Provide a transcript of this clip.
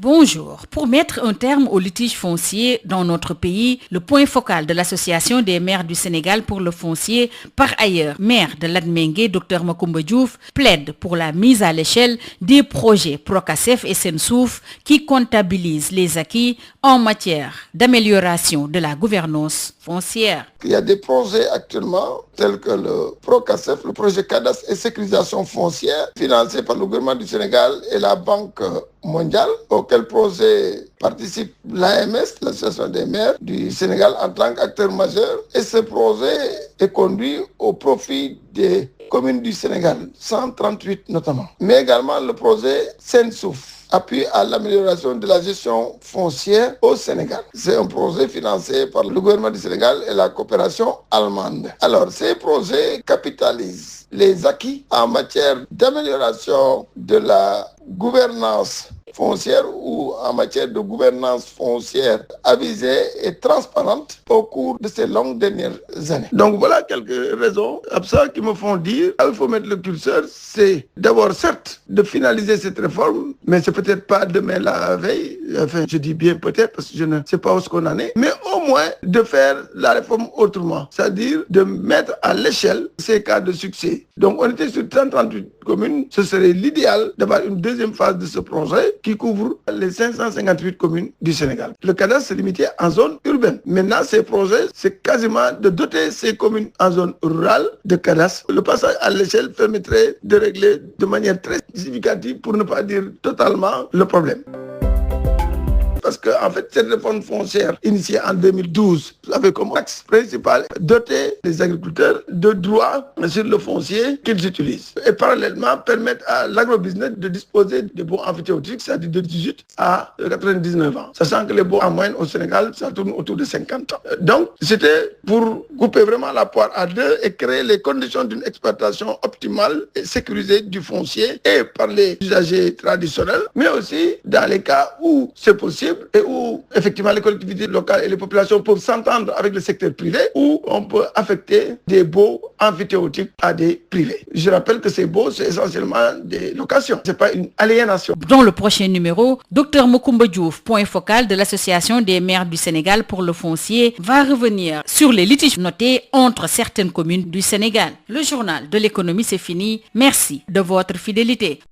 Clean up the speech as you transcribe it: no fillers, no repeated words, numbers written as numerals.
Bonjour. Pour mettre un terme au litige foncier dans notre pays, le point focal de l'Association des maires du Sénégal pour le foncier, par ailleurs maire de Latmingué, Dr Macoumba Diouf, plaide pour la mise à l'échelle des projets Procasef et Sensouf qui comptabilisent les acquis en matière d'amélioration de la gouvernance foncière. Il y a des projets actuellement tels que le Procasef, le projet cadastre et sécurisation foncière, financé par le gouvernement du Sénégal et la Banque mondiale, auquel projet participe l'AMS, l'Association des maires du Sénégal, en tant qu'acteur majeur. Et ce projet est conduit au profit des communes du Sénégal, 138 notamment. Mais également le projet Sensouf, appui à l'amélioration de la gestion foncière au Sénégal. C'est un projet financé par le gouvernement du Sénégal et la coopération allemande. Alors, ces projets capitalisent les acquis en matière d'amélioration de la gouvernance foncière ou en matière de gouvernance foncière avisée et transparente au cours de ces longues dernières années. Donc voilà quelques raisons absurdes qui me font dire qu'il faut mettre le curseur, c'est d'abord certes de finaliser cette réforme, mais c'est peut-être pas demain la veille, enfin je dis bien peut-être parce que je ne sais pas où ce qu'on en est, mais au moins de faire la réforme autrement, c'est-à-dire de mettre à l'échelle ces cas de succès. Donc on était sur 138 communes, ce serait l'idéal d'avoir une deuxième phase de ce projet qui couvre les 558 communes du Sénégal. Le cadastre s'est limité en zone urbaine. Maintenant, ces projets, c'est quasiment de doter ces communes en zone rurale de cadastre. Le passage à l'échelle permettrait de régler de manière très significative, pour ne pas dire totalement, le problème. Parce que, en fait, cette réforme foncière initiée en 2012 avait comme axe principal doter les agriculteurs de droits sur le foncier qu'ils utilisent. Et parallèlement, permettre à l'agrobusiness de disposer de baux amphithéotiques, c'est-à-dire de 18 à 99 ans. Sachant que les baux en moyenne au Sénégal, ça tourne autour de 50 ans. Donc, c'était pour couper vraiment la poire à deux et créer les conditions d'une exploitation optimale et sécurisée du foncier et par les usagers traditionnels, mais aussi dans les cas où c'est possible et où effectivement les collectivités locales et les populations peuvent s'entendre avec le secteur privé, où on peut affecter des baux amphithéotiques à des privés. Je rappelle que ces baux, c'est essentiellement des locations, c'est pas une aliénation. Dans le prochain numéro, Dr Macoumba Diouf, point focal de l'Association des maires du Sénégal pour le foncier, va revenir sur les litiges notés entre certaines communes du Sénégal. Le journal de l'économie, c'est fini. Merci de votre fidélité.